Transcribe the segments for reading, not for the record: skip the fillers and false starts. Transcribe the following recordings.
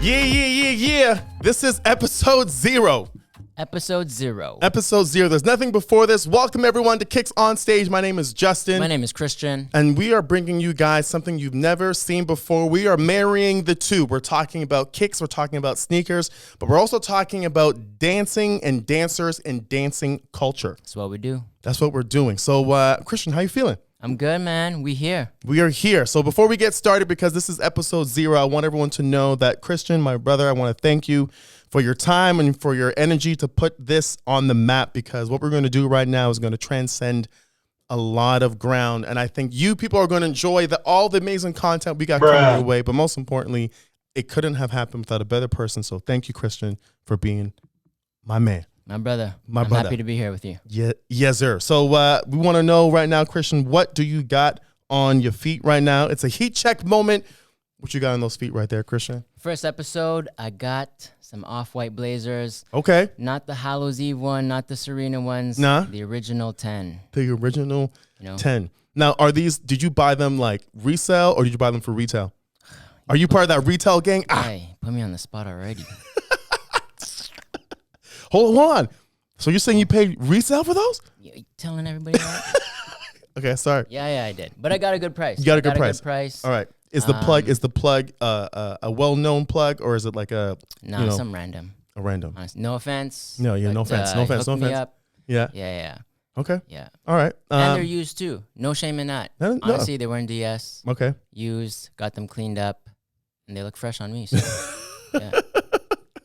Yeah. This is episode 0. Episode 0. Episode 0. There's nothing before this. Welcome everyone to Kicks on Stage. My name is Justin. My name is Kristian. And we are bringing you guys something you've never seen before. We are marrying the two. We're talking about kicks. We're talking about sneakers. But we're also talking about dancing and dancers and dancing culture. That's what we do. That's what we're doing. So, Kristian, how you feeling? I'm good, man. We here. We are here. So before we get started, because this is episode 0, I want everyone to know that Kristian, my brother, I want to thank you for your time and for your energy to put this on the map, because what we're going to do right now is going to transcend a lot of ground. And I think you people are going to enjoy all the amazing content we got coming your way. But most importantly, it couldn't have happened without a better person. So thank you, Kristian, for being my man. My brother. I'm happy to be here with you. Yeah, yes, sir. So we want to know right now, Kristian, what do you got on your feet right now? It's a heat check moment. What you got on those feet right there, Kristian? First episode, I got some off-white blazers. Okay. Not the Hallows Eve one, not the Serena ones. Nah. The original 10. The original 10. Now, did you buy them like resale or did you buy them for retail? Are you part of that retail gang? Hey, put me on the spot already. Hold on. So you're saying you paid resale for those? You telling everybody that? Okay, sorry. Yeah, I did. But I got a good price. You got a good price. All right. Is the plug a well-known plug, or is it like some random? A random. Honestly, no offense. No offense. No offense. Me up. Yeah. Yeah. Okay. Yeah. All right. And they're used too. No shame in that. No. Honestly, they were in DS. Okay. Used, got them cleaned up, and they look fresh on me. So, yeah.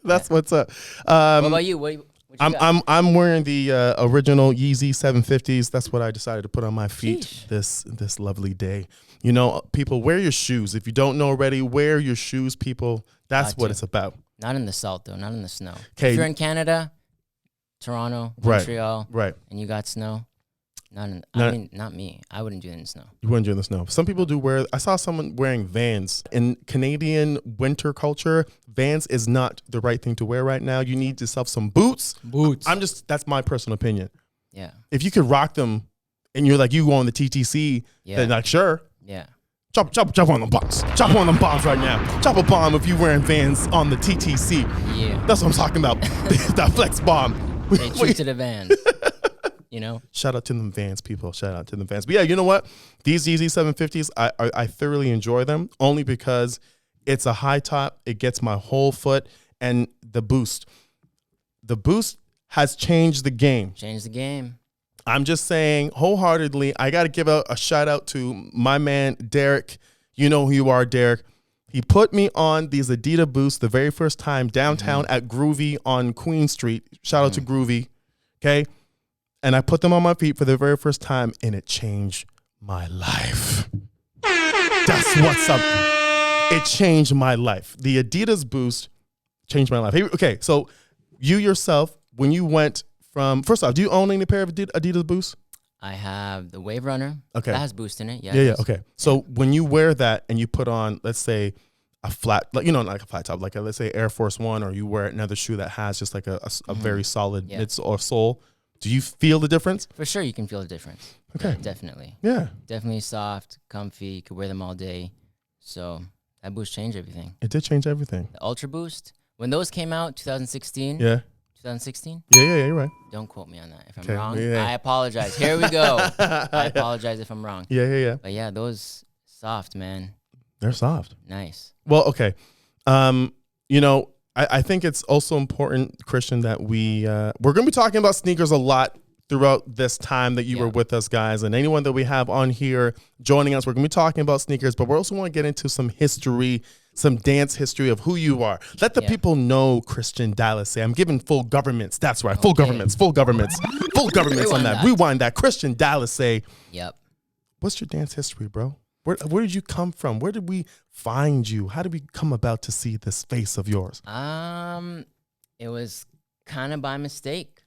That's what's up. What about you? What you got? I'm wearing the original Yeezy 750s. That's what I decided to put on my feet this lovely day. You know, people, wear your shoes. If you don't know already, wear your shoes, people. That's what it's about. Not in the salt, though. Not in the snow. Okay. If you're in Canada, Toronto, Montreal, and you got snow, not me. I wouldn't do it in the snow. You wouldn't do it in the snow. Some people do wear. I saw someone wearing Vans. In Canadian winter culture, Vans is not the right thing to wear right now. You need yourself some boots. That's my personal opinion. Yeah. If you could rock them and you're like, you go on the TTC, then like, sure. Yeah. Chop on them bombs. Chop on them bombs right now. Chop a bomb if you're wearing Vans on the TTC. Yeah. That's what I'm talking about. That flex bomb. They true to the Vans. You know? Shout out to them Vans, people. Shout out to them Vans. But yeah, you know what? These Yeezy 750s, I thoroughly enjoy them, only because it's a high top. It gets my whole foot, and the boost. The boost has changed the game. I'm just saying wholeheartedly, I got to give a shout out to my man, Derek. You know who you are, Derek. He put me on these Adidas boosts the very first time downtown at Groovy on Queen Street. Shout out to Groovy. Okay. And I put them on my feet for the very first time, and it changed my life. That's what's up. It changed my life. The Adidas boost changed my life. Hey, okay, so you yourself, when you went from, first off, do you own any pair of Adidas boosts? I have the Wave Runner. Okay. That has boost in it. Yeah. Okay. So when you wear that and you put on, let's say, a flat, like a flat top, like let's say Air Force One, or you wear another shoe that has just like a very solid mid or sole, do you feel the difference? For sure, you can feel the difference. Okay. Yeah, definitely. Yeah. Definitely soft, comfy. You could wear them all day. So that boost changed everything. It did change everything. The Ultra Boost, when those came out, 2016. Yeah. 2016? Yeah, you're right. Don't quote me on that. If I'm wrong, yeah. I apologize. Here we go. I apologize if I'm wrong. Yeah. But yeah, those soft, man. They're soft. Nice. Well, okay. You know, I think it's also important, Kristian, that we're going to be talking about sneakers a lot throughout this time that you were with us, guys. And anyone that we have on here joining us, we're going to be talking about sneakers, but we're also going to get into some history, some dance history of who you are. Let the people know, Kristian Dallas. I'm giving full governments. That's right. Full governments on that. Rewind that. Kristian Dallas. Yep. What's your dance history, bro? Where did you come from? Where did we find you? How did we come about to see this face of yours? It was kind of by mistake.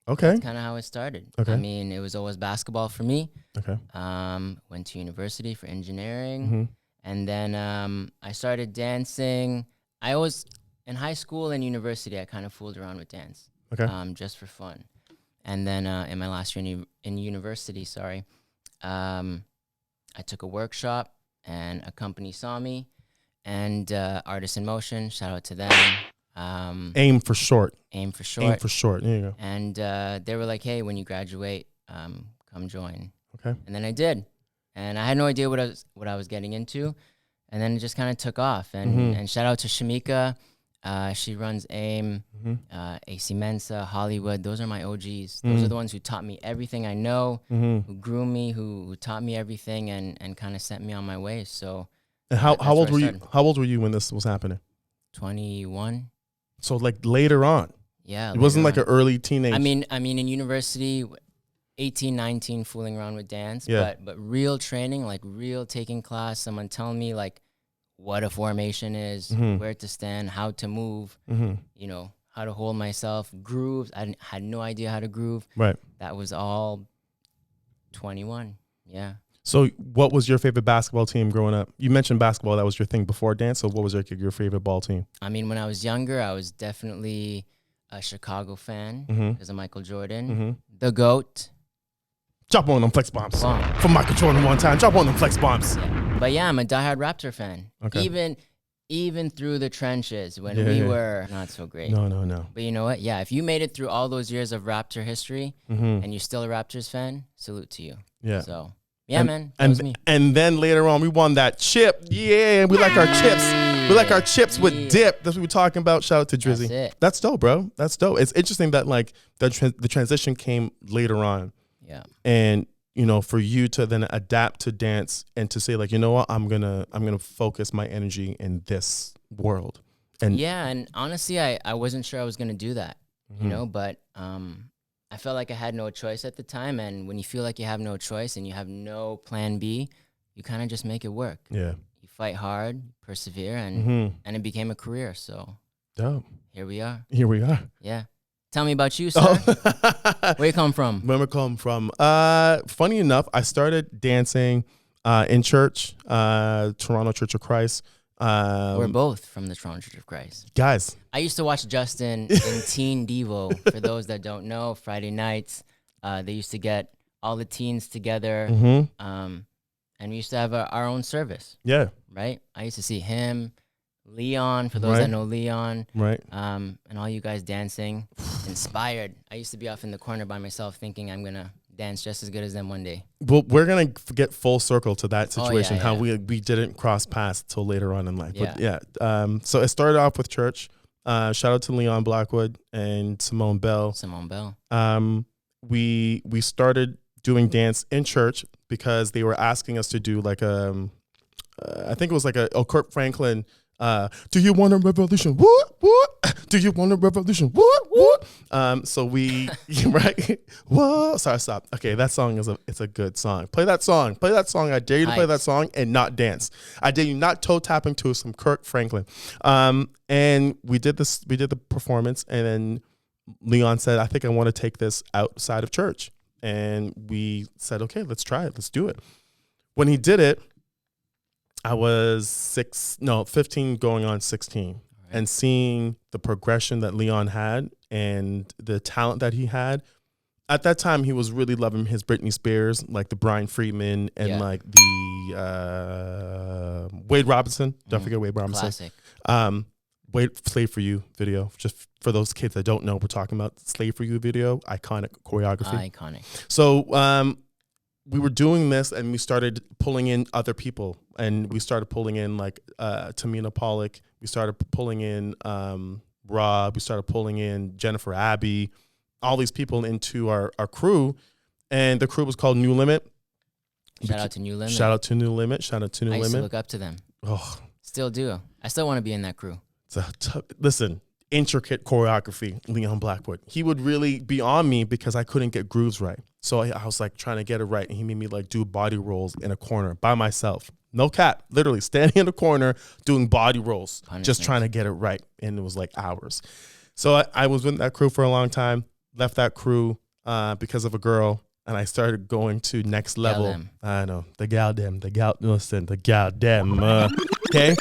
Okay. That's kind of how it started. Okay. I mean, it was always basketball for me. Okay. Went to university for engineering. And then I started dancing. In high school and university, I kind of fooled around with dance. Okay. Just for fun. And then in my last year in university, I took a workshop and a company saw me and Artists in Motion. Shout out to them. AIM for short. AIM for short. AIM for short. There you go. And they were like, "Hey, when you graduate, come join." Okay. And then I did, and I had no idea what I was getting into, and then it just kind of took off. And shout out to Shamika. She runs AIM, AC Mensa, Hollywood. Those are my OGs. Those are the ones who taught me everything I know, who grew me, who taught me everything, and kind of sent me on my way. So, and how old were you? How old were you when this was happening? 21. So like later on. Yeah. It wasn't like an early teenage. I mean, in university, 18, 19, fooling around with dance. Yeah. But real training, like real taking class, someone telling me like what a formation is, where to stand, how to move, you know, how to hold myself, grooves. I had no idea how to groove. Right. That was all 21. Yeah. So what was your favorite basketball team growing up? You mentioned basketball. That was your thing before dance. So what was your favorite ball team? I mean, when I was younger, I was definitely a Chicago fan because of Michael Jordan, the GOAT. Drop on them flex bombs. From Michael Jordan one time. Drop on them flex bombs. Yeah. But yeah, I'm a diehard Raptor fan. Okay. Even through the trenches when we were not so great. No. But you know what? Yeah, if you made it through all those years of Raptor history and you're still a Raptors fan, salute to you. Yeah. So, yeah, man. That was me. And then later on, we won that chip. Yeah, we like our chips. We like our chips with dip. That's what we're talking about. Shout out to Drizzy. That's it. That's dope, bro. That's dope. It's interesting that like the transition came later on. Yeah. And you know, for you to then adapt to dance and to say like, you know what, I'm gonna focus my energy in this world. And yeah, and honestly, I wasn't sure I was gonna do that, you know, but I felt like I had no choice at the time. And when you feel like you have no choice and you have no plan B, you kind of just make it work. Yeah. You fight hard, persevere, and it became a career. So dope. Here we are. Yeah. Tell me about you, sir. Where you come from? Where I come from? Funny enough, I started dancing in church, Toronto Church of Christ. We're both from the Toronto Church of Christ. Guys. I used to watch Justin in Teen Devo. For those that don't know, Friday nights, they used to get all the teens together, and we used to have our own service. Yeah. Right? I used to see him, Leon, for those that know Leon. Right. And all you guys dancing. Inspired. I used to be off in the corner by myself thinking I'm going to dance just as good as them one day. Well, we're going to get full circle to that situation, how yeah. we didn't cross paths till later on in life. Yeah. But yeah, so it started off with church. Shout out to Leon Blackwood and Simone Bell. We started doing dance in church because they were asking us to do like I think it was like a Kurt Franklin, do you want a revolution? What? Do you want a revolution? What? So we, right? Whoa. Sorry, stop. Okay, that song it's a good song. Play that song. I dare you to play that song and not dance. I dare you not toe tapping to some Kurt Franklin. And we did the performance, and then Leon said, I think I want to take this outside of church. And we said, okay, let's try it. Let's do it. When he did it, I was 15 going on 16. Right. And seeing the progression that Leon had and the talent that he had, at that time, he was really loving his Britney Spears, like the Brian Friedman and like the Wade Robinson. Don't forget Wade Robinson. Classic. Slave for You video. Just for those kids that don't know, we're talking about Slave for You video. Iconic choreography. Iconic. So we were doing this, and we started pulling in other people, and we started pulling in like Tamina Pollock. We started pulling in Rob. We started pulling in Jennifer Abbey, all these people into our crew, and the crew was called New Limit. Shout out to New Limit. Shout out to New Limit. I used to look up to them. Oh, still do. I still want to be in that crew. Listen, intricate choreography, Leon Blackwood. He would really be on me because I couldn't get grooves right. So I was like trying to get it right, and he made me like do body rolls in a corner by myself. No cap, literally standing in the corner doing body rolls, just trying to get it right. And it was like hours. So I was with that crew for a long time, left that crew because of a girl, and I started going to next level. I know, the gal dem. Okay.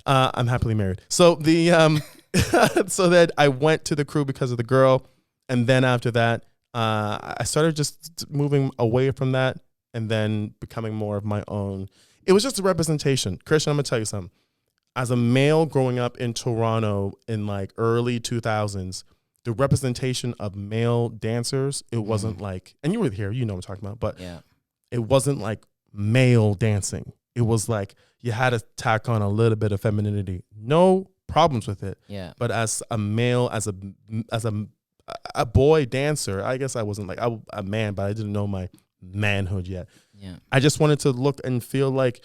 I'm happily married. So so that I went to the crew because of the girl. And then after that, I started just moving away from that and then becoming more of my own. It was just a representation. Kristian, I'm going to tell you something. as a male growing up in Toronto in like early 2000s, the representation of male dancers, it wasn't like, and you were here, you know what I'm talking about, but it wasn't like male dancing. It was like you had to tack on a little bit of femininity. No problems with it. Yeah. But as a male, as a boy dancer, I guess I wasn't like a man, but I didn't know my manhood yet. Yeah. I just wanted to look and feel like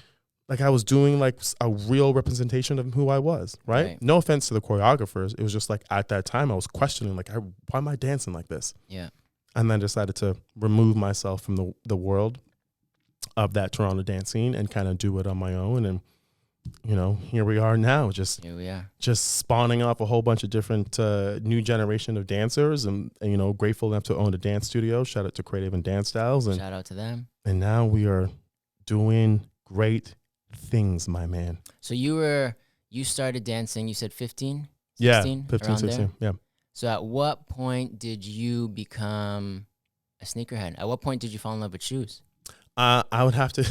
I was doing like a real representation of who I was, right? No offense to the choreographers. It was just like at that time I was questioning like, why am I dancing like this? Yeah. And then decided to remove myself from the world of that Toronto dance scene and kind of do it on my own. And, you know, here we are now, just spawning off a whole bunch of different new generation of dancers and, you know, grateful enough to own a dance studio. Shout out to Creative and Dance Styles. And shout out to them. And now we are doing great things, my man. So you started dancing, you said 15? 16, yeah, 15, 16, there? Yeah. So at what point did you become a sneakerhead? At what point did you fall in love with shoes? I would have to,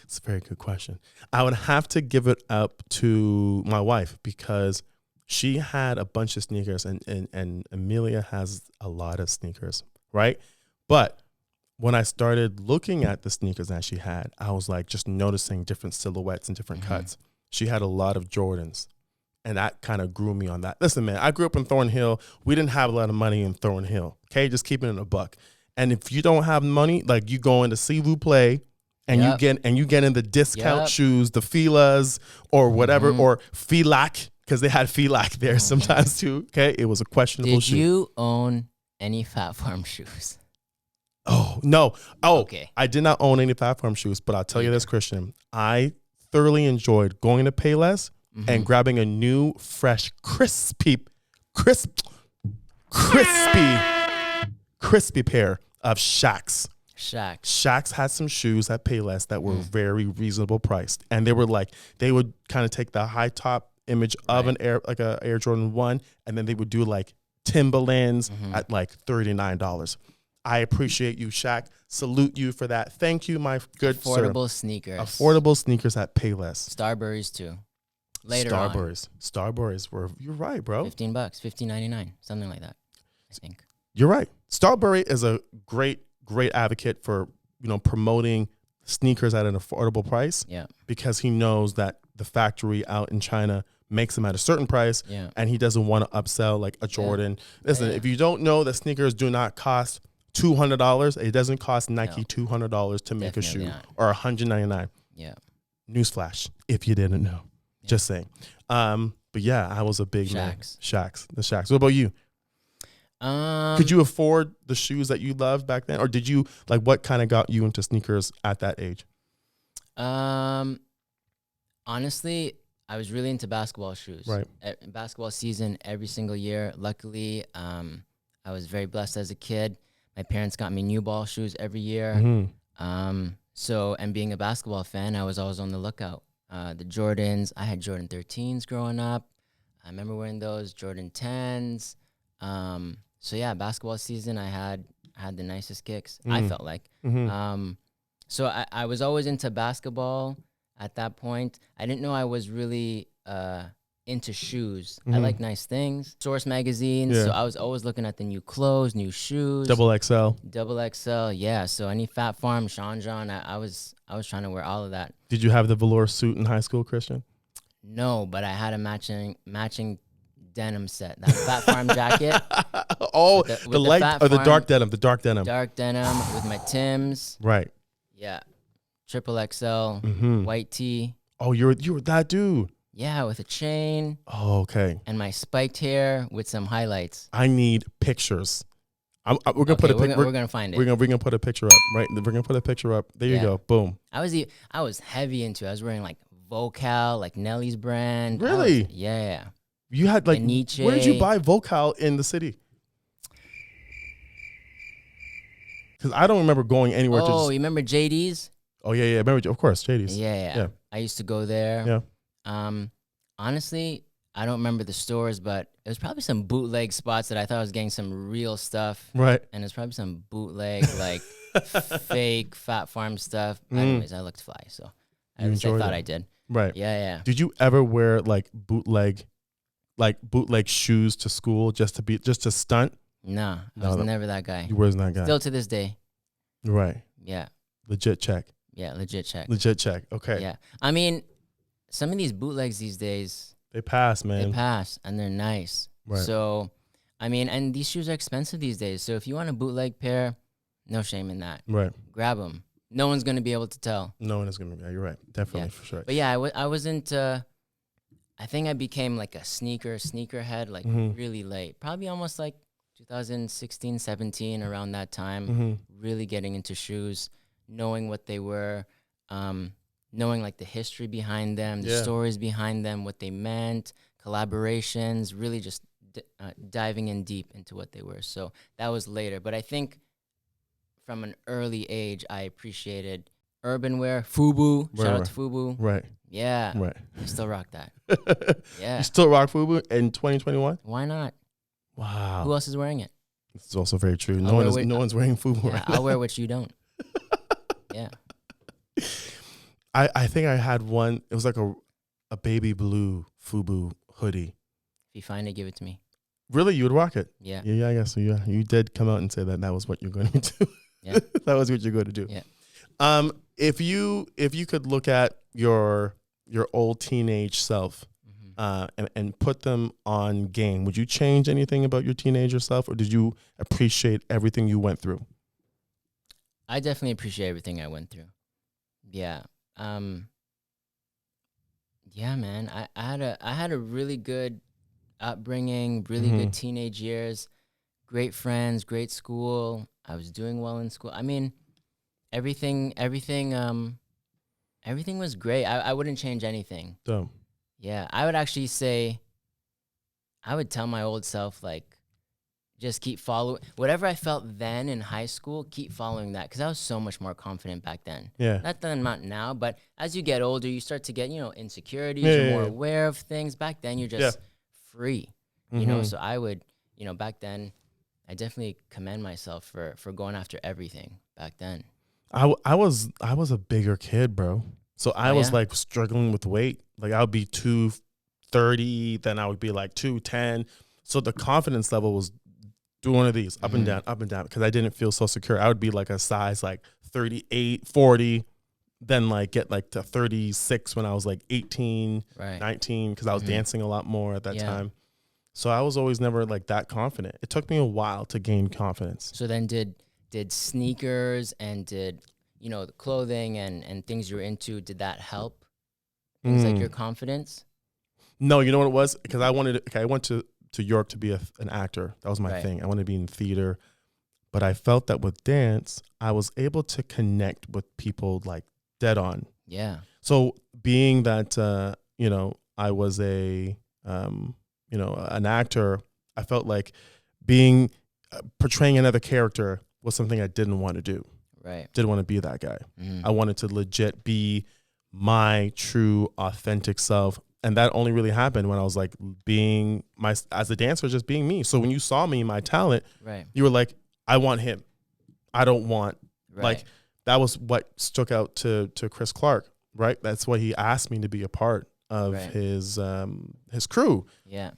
it's a very good question. I would have to give it up to my wife because she had a bunch of sneakers and Amelia has a lot of sneakers, right? But when I started looking at the sneakers that she had, I was like just noticing different silhouettes and different cuts. She had a lot of Jordans, and that kind of grew me on that. Listen, man, I grew up in Thornhill. We didn't have a lot of money in Thornhill, okay? Just keeping it a buck. And if you don't have money, like you go into Sivu Play and you get in the discount shoes, the Filas or whatever, or Filac, because they had Filac there sometimes too, okay? It was a questionable shoe. Did you own any Fat Farm shoes? Oh, no. Oh, okay. I did not own any Fat Farm shoes, but I'll tell you this, Kristian. I thoroughly enjoyed going to Payless and grabbing a new, fresh, crispy pair of Shaqs. Shaqs had some shoes at Payless that were very reasonable priced. And they were like, they would kind of take the high top image of an Air Jordan 1, and then they would do like Timberlands at like $39. I appreciate you, Shaq. Salute you for that. Thank you, my good Affordable sneakers. Affordable sneakers at Payless. Starburys too. Later Starburys were, you're right, bro. $15, $15.99, something like that, I think. You're right. Starbury is a great advocate for, you know, promoting sneakers at an affordable price. Yeah. Because he knows that the factory out in China makes them at a certain price, and he doesn't want to upsell like a Jordan. Listen, if you don't know that sneakers do not cost $200, it doesn't cost Nike $200 to make a shoe or $199. Yeah. Newsflash, if you didn't know. Just saying. But yeah, I was a big man. The Shaqs. What about you? Could you afford the shoes that you loved back then, or did you like what kind of got you into sneakers at that age? Honestly, I was really into basketball shoes. Right. Basketball season every single year. Luckily, I was very blessed as a kid. My parents got me new ball shoes every year. And being a basketball fan, I was always on the lookout. The Jordans, I had Jordan 13s growing up. I remember wearing those Jordan 10s. So yeah, basketball season, I had the nicest kicks, I felt like. So I was always into basketball at that point. I didn't know I was really into shoes. I like nice things. Source magazines. So I was always looking at the new clothes, new shoes. Double XL, yeah. So any Fat Farm, Sean John, I was trying to wear all of that. Did you have the velour suit in high school, Kristian? No, but I had a matching denim set. That Fat Farm jacket. The light or the dark denim. Dark denim with my Timbs. Right. Yeah. Triple XL, white tee. Oh, you were that dude. Yeah, with a chain. Oh, okay. And my spiked hair with some highlights. I need pictures. We're gonna put a picture. We're gonna find it. We're gonna put a picture up. Right. We're gonna put a picture up. There you go. Boom. I was heavy into it. I was wearing like Vocal, like Nelly's brand. Really? Yeah. You had like Nietzsche. Where did you buy Vocal in the city? Because I don't remember going anywhere. You remember JD's? Oh yeah. I remember, of course, JD's. Yeah. I used to go there. Yeah. Honestly, I don't remember the stores, but it was probably some bootleg spots that I thought I was getting some real stuff. Right. And it's probably some bootleg, like fake Fat Farm stuff. Anyways, I looked fly, so at least I thought I did. Right. Yeah. Did you ever wear like bootleg shoes to school just to stunt? No, I was never that guy. You wasn't that guy. Still to this day. Right. Yeah. Legit check. Yeah, legit check. Legit check. Okay. Yeah. I mean, some of these bootlegs these days, they pass, man. They pass, and they're nice. Right. So, I mean, and these shoes are expensive these days. So if you want a bootleg pair, no shame in that. Right. Grab them. No one's going to be able to tell. No one is going to be. Yeah, you're right. Definitely, for sure. But yeah, I wasn't, I think I became like a sneakerhead, like really late. Probably almost like 2016, 17, around that time. Really getting into shoes, knowing what they were, knowing like the history behind them, the stories behind them, what they meant, collaborations, really just diving in deep into what they were. So that was later. But I think from an early age, I appreciated urban wear, FUBU. Shout out to FUBU. Right. Yeah. Right. I still rock that. Yeah. You still rock FUBU in 2021? Why not? Wow. Who else is wearing it? This is also very true. No one's wearing FUBU right now. I'll wear what you don't. Yeah. I think I had one. It was like a baby blue FUBU hoodie. If you find it, give it to me. Really? You would rock it? Yeah. Yeah, I guess so. Yeah. You did come out and say that was what you're going to do. Yeah. That was what you're going to do. Yeah. If you could look at your old teenage self and put them on game, would you change anything about your teenager self, or did you appreciate everything you went through? I definitely appreciate everything I went through. Yeah. Yeah, man. I had a really good upbringing, really good teenage years, great friends, great school. I was doing well in school. I mean, everything was great. I wouldn't change anything. Dumb. Yeah, I would actually say, I would tell my old self, like, just keep following whatever I felt then in high school. Keep following that, because I was so much more confident back then. Yeah. Not that I'm not now, but as you get older, you start to get insecurities. You're more aware of things. Back then, you're just free. So I would back then, I definitely commend myself for going after everything back then. I was a bigger kid, bro. So I was like struggling with weight. Like I would be 230, then I would be like 210. So the confidence level was do one of these up and down, because I didn't feel so secure. I would be like a size like 38, 40, then like get like to 36 when I was like 18, 19, because I was dancing a lot more at that time. So I was always never like that confident. It took me a while to gain confidence. So then did sneakers and did the clothing and things you were into, did that help things like your confidence? No, you know what it was? Because I went to York to be an actor. That was my thing. I wanted to be in theater. But I felt that with dance, I was able to connect with people like dead on. Yeah. So being that I was an actor, I felt like portraying another character was something I didn't want to do. Right. Didn't want to be that guy. I wanted to legit be my true, authentic self. And that only really happened when I was like being as a dancer, just being me. So when you saw me, my talent, you were like, I want him. I don't want, like, that was what stuck out to Chris Clark, right? That's what he asked me to be a part of his crew. Yeah.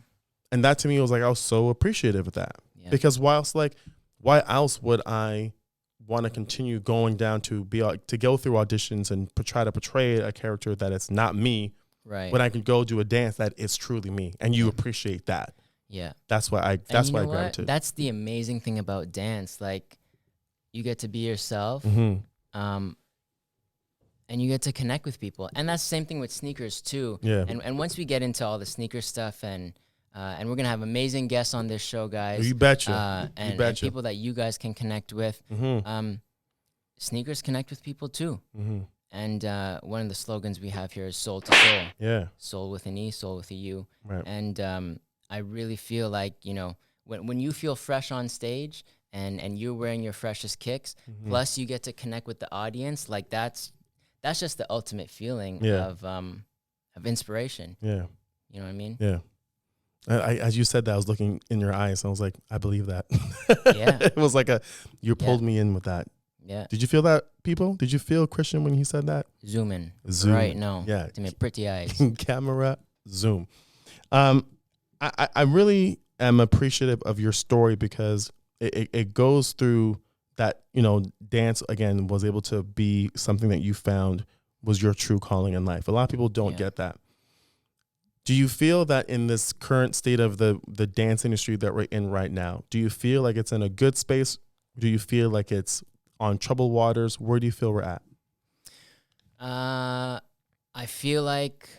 And that to me was like, I was so appreciative of that. Yeah. Because why else would I want to continue going down to go through auditions and try to portray a character that it's not me, when I could go do a dance that is truly me, and you appreciate that. Yeah, that's why I gravitated. That's the amazing thing about dance. Like, you get to be yourself, and you get to connect with people, and that's the same thing with sneakers too. Yeah, and once we get into all the sneaker stuff and we're gonna have amazing guests on this show, guys. You betcha. And people that you guys can connect with. Sneakers connect with people too. And one of the slogans we have here is soul to soul. Yeah. Soul with an E, soul with a U. Right. And I really feel like, when you feel fresh on stage and you're wearing your freshest kicks, plus you get to connect with the audience, like that's just the ultimate feeling of inspiration. Yeah. You know what I mean? Yeah. As you said that, I was looking in your eyes. And I was like, I believe that. Yeah. It was like you pulled me in with that. Yeah. Did you feel that, people? Did you feel Kristian when he said that? Zoom in. Zoom. Right now. Yeah. To me, pretty eyes. Camera zoom. I really am appreciative of your story because it goes through that, you know, dance again was able to be something that you found was your true calling in life. A lot of people don't get that. Do you feel that in this current state of the dance industry that we're in right now, do you feel like it's in a good space? Do you feel like it's on troubled waters? Where do you feel we're at? I feel like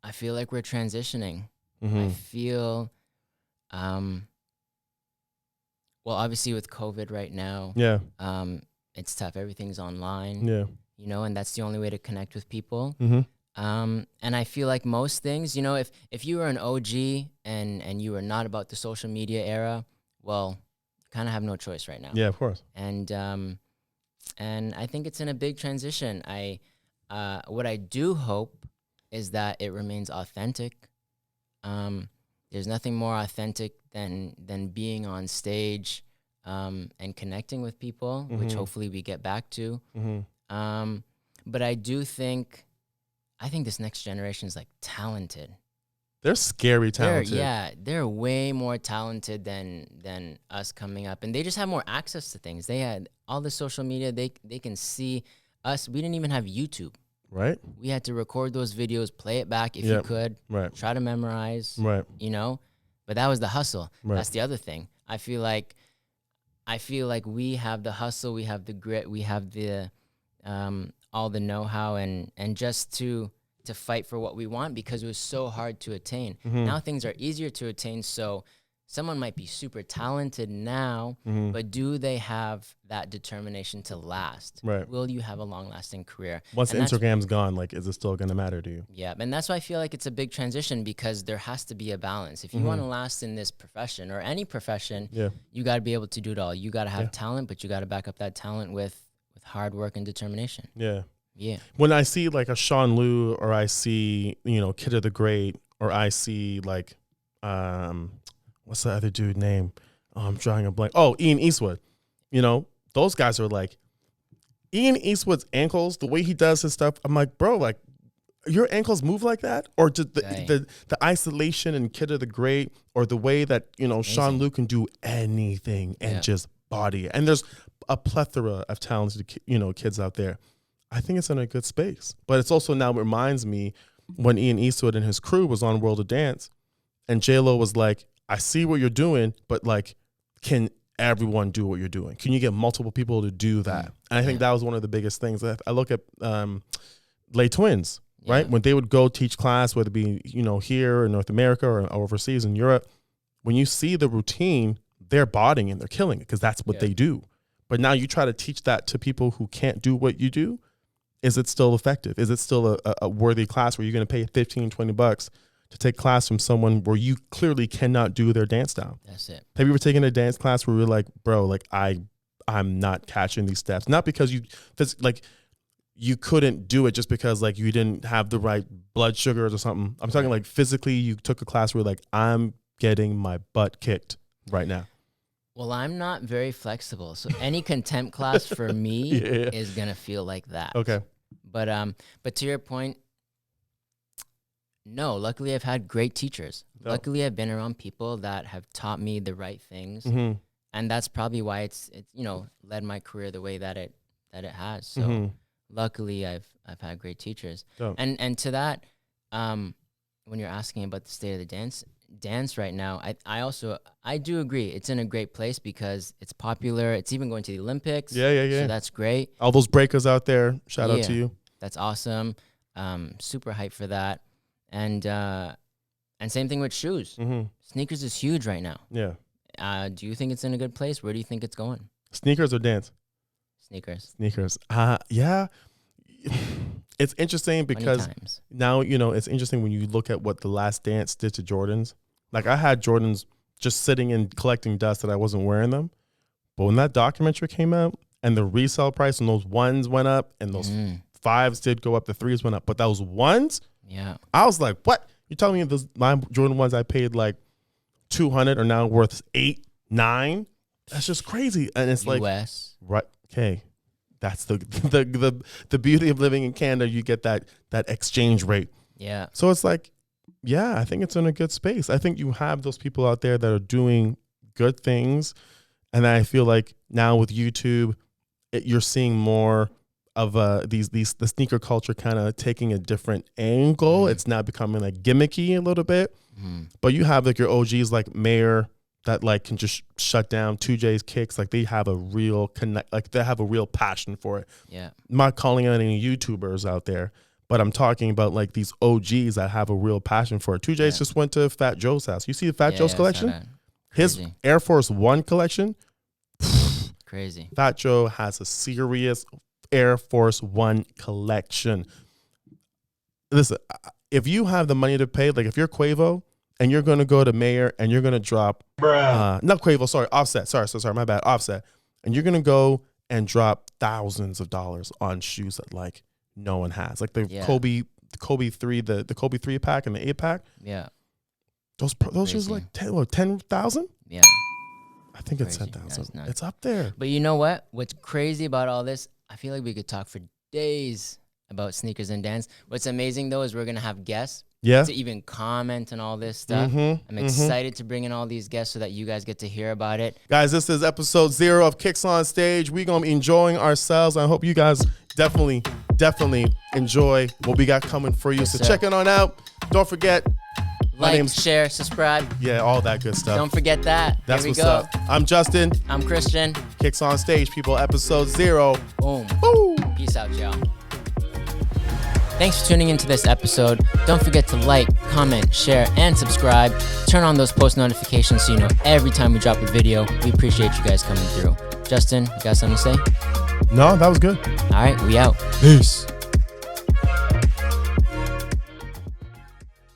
we're transitioning. Mm-hmm. I feel, well, obviously with COVID right now, it's tough. Everything's online, you know, and that's the only way to connect with people. Mm-hmm. And I feel like most things, you know, if you were an OG and you were not about the social media era, well, you kind of have no choice right now. Yeah, of course. And I think it's in a big transition. What I do hope is that it remains authentic. There's nothing more authentic than being on stage and connecting with people, which hopefully we get back to. But I think this next generation is like talented. They're scary talented. They're way more talented than us coming up, and they just have more access to things. They had all the social media. They can see us. We didn't even have YouTube. Right. We had to record those videos, play it back if you could. Right. Try to memorize. Right. You know, but that was the hustle. Right. That's the other thing. I feel like we have the hustle, we have the grit, we have the all the know-how and just to fight for what we want because it was so hard to attain. Now things are easier to attain, so someone might be super talented now, but do they have that determination to last? Right. Will you have a long-lasting career? Once Instagram's gone, like, is it still going to matter to you? Yeah, and that's why I feel like it's a big transition because there has to be a balance. If you want to last in this profession or any profession, you got to be able to do it all. You got to have talent, but you got to back up that talent with hard work and determination. Yeah. Yeah. When I see like a Sean Liu or I see, you know, Kid of the Great or I see like, what's the other dude name? Oh, I'm drawing a blank. Oh, Ian Eastwood. You know, those guys are like, Ian Eastwood's ankles, the way he does his stuff. I'm like, bro, like your ankles move like that? Or just the isolation in Kid of the Great or the way that, you know, amazing. Sean Liu can do anything and just body. And there's a plethora of talented, you know, kids out there. I think it's in a good space. But it's also now reminds me when Ian Eastwood and his crew was on World of Dance and J-Lo was like, I see what you're doing, but like, can everyone do what you're doing? Can you get multiple people to do that? And I think that was one of the biggest things. I look at Les Twins, right? When they would go teach class, whether it be, you know, here in North America or overseas in Europe, when you see the routine, they're bodying and they're killing it because that's what they do. But now you try to teach that to people who can't do what you do. Is it still effective? Is it still a worthy class where you're going to pay $15, $20 to take class from someone where you clearly cannot do their dance style? That's it. Have you ever taken a dance class where you're like, bro, like I'm not catching these steps? Not because you couldn't do it just because like you didn't have the right blood sugars or something. I'm talking like physically you took a class where like I'm getting my butt kicked right now. Well, I'm not very flexible, so any contempt class for me is gonna feel like that. Okay. But to your point, no. Luckily, I've had great teachers. Luckily, I've been around people that have taught me the right things, and that's probably why it's you know led my career the way that it has. So luckily, I've had great teachers. And to that, when you're asking about the state of the dance right now, I do agree it's in a great place because it's popular. It's even going to the Olympics. Yeah. So that's great. All those breakers out there, shout out to you. That's awesome. Super hyped for that. And same thing with shoes. Sneakers is huge right now. Yeah. Do you think it's in a good place? Where do you think it's going? Sneakers or dance? Sneakers. Yeah. It's interesting because now, you know, it's interesting when you look at what The Last Dance did to Jordans. Like I had Jordans just sitting and collecting dust that I wasn't wearing them. But when that documentary came out and the resale price and those ones went up and those fives did go up, the threes went up. But those ones, I was like, what? You're telling me those my Jordan ones I paid like $200 are now worth $800, $900? That's just crazy. And it's like, US. Right. hey, that's the beauty of living in Canada. You get that exchange rate. Yeah. So it's like, yeah, I think it's in a good space. I think you have those people out there that are doing good things. And I feel like now with YouTube, you're seeing more of the sneaker culture kind of taking a different angle. It's now becoming like gimmicky a little bit. But you have like your OGs like Mayer that like can just shut down 2J's Kicks. Like they have a real like they have a real passion for it. Yeah. I'm not calling out any YouTubers out there, but I'm talking about like these OGs that have a real passion for it. 2J's just went to Fat Joe's house. You see the Fat Joe's collection? His Air Force One collection? Crazy. Fat Joe has a serious Air Force One collection. Listen, if you have the money to pay, like if you're Quavo and you're going to go to Mayer and you're going to drop, not Quavo, sorry, Offset. Sorry, my bad, Offset. And you're going to go and drop thousands of dollars on shoes that like no one has. Like the Kobe 3, the Kobe 3 pack and the 8 pack. Yeah. Those shoes are like 10,000? Yeah. I think it's 10,000. It's up there. But you know what? What's crazy about all this, I feel like we could talk for days about sneakers and dance. What's amazing, though, is we're going to have guests to even comment on all this stuff. I'm excited to bring in all these guests so that you guys get to hear about it. Guys, this is episode 0 of Kicks on Stage. We're going to be enjoying ourselves. I hope you guys definitely enjoy what we got coming for you. Yes, so check it on out. Don't forget. Like, share, subscribe. Yeah, all that good stuff. Don't forget that. That's what's up. I'm Justin. I'm Kristian. Kicks on Stage, people. Episode 0. Boom. Woo. Peace out, y'all. Thanks for tuning into this episode. Don't forget to like, comment, share, and subscribe. Turn on those post notifications so you know every time we drop a video. We appreciate you guys coming through. Justin, you got something to say? No, that was good. All right, we out. Peace.